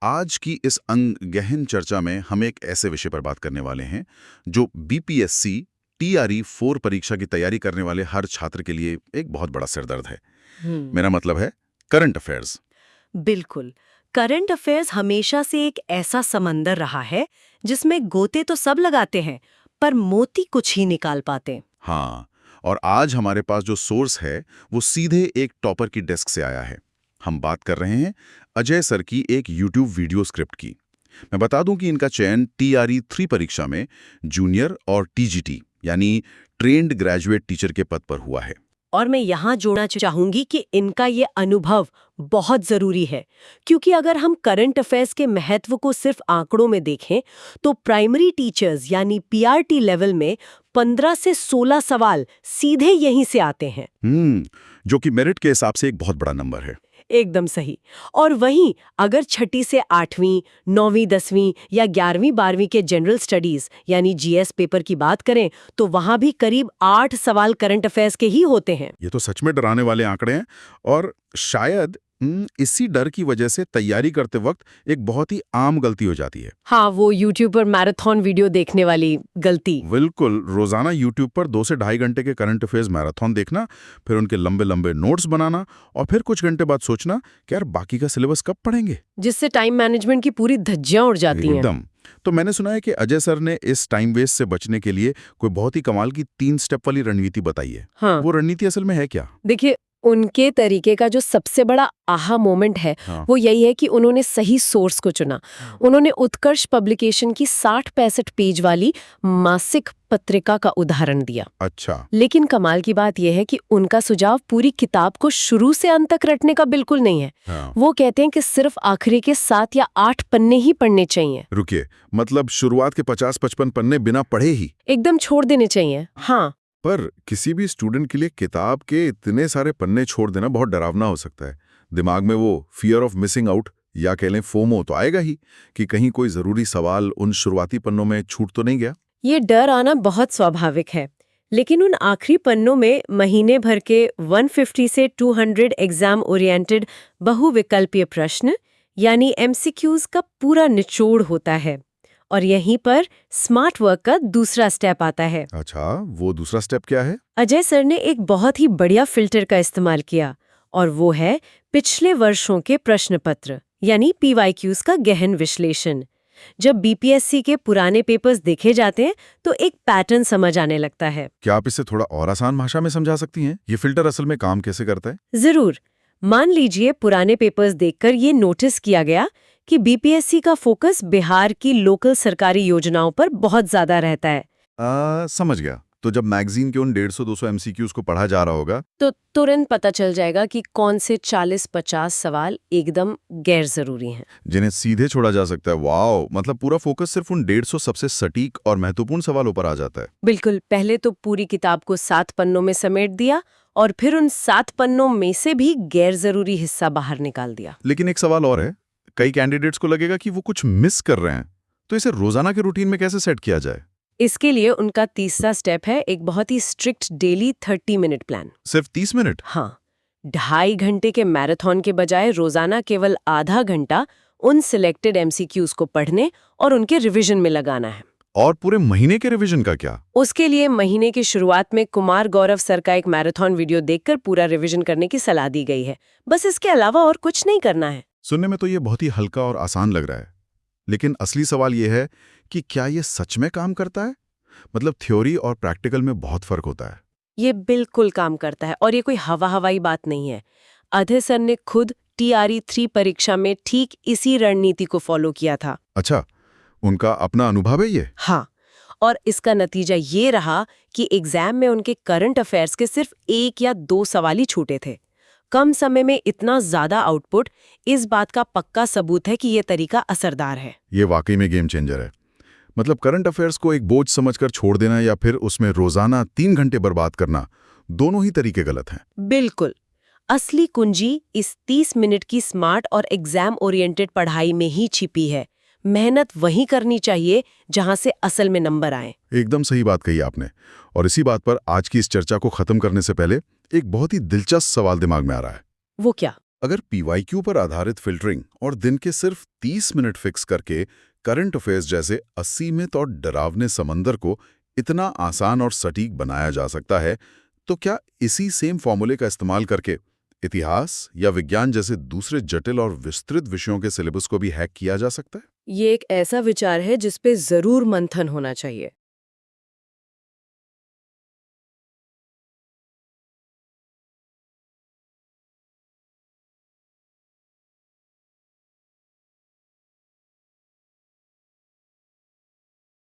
आज की इस गहन चर्चा में हम एक ऐसे विषय पर बात करने वाले हैं जो बीपीएससी टीआरई 4 परीक्षा की तैयारी करने वाले हर छात्र के लिए एक बहुत बड़ा सिरदर्द है। मेरा मतलब है करंट अफेयर्स। बिल्कुल। करंट अफेयर्स हमेशा से एक ऐसा समंदर रहा है जिसमें गोते तो सब लगाते हैं पर मोती कुछ ही निकाल पाते। हाँ, और आज हमारे पास जो सोर्स है वो सीधे एक टॉपर की डेस्क से आया है। हम बात कर रहे हैं अजय सर की एक यूट्यूब वीडियो स्क्रिप्ट की। मैं बता दूं कि इनका चयन टीआरई 3 परीक्षा में जूनियर और टीजीटी यानी ट्रेंड ग्रेजुएट टीचर के पद पर हुआ है। और मैं यहाँ जोड़ना चाहूंगी कि इनका ये अनुभव बहुत जरूरी है, क्योंकि अगर हम करंट अफेयर्स के महत्व को सिर्फ आंकड़ों में देखें तो प्राइमरी टीचर्स यानी पीआरटी लेवल में 15 से 16 सवाल सीधे यहीं से आते हैं। जो कि मेरिट के हिसाब से एक बहुत बड़ा नंबर है। एकदम सही। और वहीं अगर छठी से 8वीं, 9वीं, 10वीं या 11वीं 12वीं के जनरल स्टडीज यानी जीएस पेपर की बात करें तो वहां भी करीब 8 सवाल करंट अफेयर्स के ही होते हैं। ये तो सच में डराने वाले आंकड़े हैं और शायद इसी डर की वजह से तैयारी करते वक्त एक बहुत ही आम गलती हो जाती है। हाँ, वो यूट्यूब पर मैराथन वीडियो देखने वाली गलती। बिल्कुल, रोजाना यूट्यूब पर 2 से ढाई घंटे के करंट अफेयर्स मैराथन देखना, फिर उनके लंबे लंबे नोट्स बनाना और फिर कुछ घंटे बाद सोचना कि यार बाकी का सिलेबस कब पढ़ेंगे, जिससे टाइम मैनेजमेंट की पूरी धज्जियां उड़ जाती हैं। एकदम। तो मैंने सुना है कि अजय सर ने इस टाइम वेस्ट से बचने के लिए कोई बहुत ही कमाल की 3 स्टेप वाली रणनीति बताई है। हाँ। वो रणनीति असल में है क्या? देखिए, उनके तरीके का जो सबसे बड़ा आहा मोमेंट है वो यही है कि उन्होंने सही सोर्स को चुना। उन्होंने उत्कर्ष पब्लिकेशन की 60-65 पेज वाली मासिक पत्रिका का उदाहरण दिया। अच्छा। लेकिन कमाल की बात यह है कि उनका सुझाव पूरी किताब को शुरू से अंत तक रटने का बिल्कुल नहीं है। वो कहते हैं कि सिर्फ आखिरी के 7 या 8 पन्ने ही पढ़ने चाहिए। रुकिए, मतलब शुरुआत के 50-55 पन्ने बिना पढ़े ही एकदम छोड़ देने चाहिए। हाँ, पर किसी भी स्टूडेंट के लिए किताब के इतने सारे पन्ने छोड़ देना बहुत डरावना हो सकता है। दिमाग में वो फियर ऑफ मिसिंग आउट या कह लें फोमो तो आएगा ही कि कहीं कोई जरूरी सवाल उन शुरुआती पन्नों में छूट तो नहीं गया। ये डर आना बहुत स्वाभाविक है, लेकिन उन आखिरी पन्नों में महीने भर के 150 से 200 एग्जाम ओरिएंटेड बहुविकल्पीय प्रश्न यानी एमसीक्यूज का पूरा निचोड़ होता है। और यहीं पर स्मार्ट वर्क का दूसरा स्टेप आता है। अच्छा, वो दूसरा स्टेप क्या है? अजय सर ने एक बहुत ही बढ़िया फिल्टर का इस्तेमाल किया और वो है पिछले वर्षों के प्रश्न पत्र यानी पीवाईक्यूज का गहन विश्लेषण। जब बीपीएससी के पुराने पेपर्स देखे जाते हैं तो एक पैटर्न समझ आने लगता है। क्या आप इसे थोड़ा और आसान भाषा में समझा सकती हैं? ये फिल्टर असल में काम कैसे करता है? जरूर। मान लीजिए पुराने पेपर्स देखकर ये नोटिस किया गया कि बीपीएससी का फोकस बिहार की लोकल सरकारी योजनाओं पर बहुत ज्यादा रहता है। समझ गया। तो जब मैगजीन के उन 150-200 एमसीक्यूज को पढ़ा जा रहा होगा तो तुरंत पता चल जाएगा कि कौन से 40-50 सवाल एकदम गैर जरूरी हैं, जिन्हें सीधे छोड़ा जा सकता है। वाओ, मतलब पूरा फोकस सिर्फ उन 150 सबसे सटीक और महत्वपूर्ण सवालों पर आ जाता है। बिल्कुल। पहले तो पूरी किताब को 7 पन्नों में समेट दिया और फिर उन 7 पन्नों में से भी गैर जरूरी हिस्सा बाहर निकाल दिया। लेकिन एक सवाल और है, कई कैंडिडेट्स को लगेगा कि वो कुछ मिस कर रहे हैं, तो इसे रोजाना के रूटीन में कैसे सेट किया जाए? इसके लिए उनका तीसरा स्टेप है एक बहुत ही स्ट्रिक्ट डेली 30 मिनट प्लान। सिर्फ 30 मिनट? हाँ, 2.5 घंटे के मैराथन के बजाय रोजाना केवल आधा घंटा उन सिलेक्टेड एमसीक्यूज को पढ़ने और उनके रिवीजन में लगाना है। और पूरे महीने के रिवीजन का क्या? उसके लिए महीने की शुरुआत में कुमार गौरव सर का एक मैराथन वीडियो देखकर पूरा रिवीजन करने की सलाह दी गई है। बस इसके अलावा और कुछ नहीं करना है। सुनने में तो ये बहुत ही हल्का और आसान लग रहा है, लेकिन असली सवाल ये है कि क्या ये सच में काम करता है? मतलब थ्योरी और प्रैक्टिकल में बहुत फर्क होता है। ये बिल्कुल काम करता है और ये कोई हवाई बात नहीं है। अजय सर ने खुद टीआरई 3 परीक्षा में ठीक इसी रणनीति को फॉलो किया था। अच्छा, उनका अपना अनुभव है ये? हाँ, और इसका नतीजा ये रहा कि एग्जाम में उनके करंट अफेयर्स के सिर्फ 1 या 2 सवाल ही छूटे थे। कम समय में इतना ज्यादा आउटपुट इस बात का पक्का सबूत है कि ये तरीका असरदार है। ये वाकई में गेम चेंजर है। मतलब करंट अफेयर्स को एक बोझ समझकर छोड़ देना या फिर उसमें रोजाना 3 घंटे बर्बाद करना, दोनों ही तरीके गलत हैं। बिल्कुल। असली कुंजी इस 30 मिनट की स्मार्ट और एग्जाम ओरिएंटेड पढ़ाई में ही छिपी है। मेहनत वहीं करनी चाहिए जहां से असल में नंबर आए। एकदम सही बात कही आपने। और इसी बात पर आज की इस चर्चा को खत्म करने से पहले एक बहुत ही दिलचस्प सवाल दिमाग में आ रहा है। वो क्या? अगर पीवाईक्यू पर आधारित फिल्टरिंग और दिन के सिर्फ 30 मिनट फिक्स करके करंट अफेयर्स जैसे असीमित और डरावने समंदर को इतना आसान और सटीक बनाया जा सकता है, तो क्या इसी सेम फॉर्मूले का इस्तेमाल करके इतिहास या विज्ञान जैसे दूसरे जटिल और विस्तृत विषयों के सिलेबस को भी हैक किया जा सकता है? ये एक ऐसा विचार है जिस पे जरूर मंथन होना चाहिए।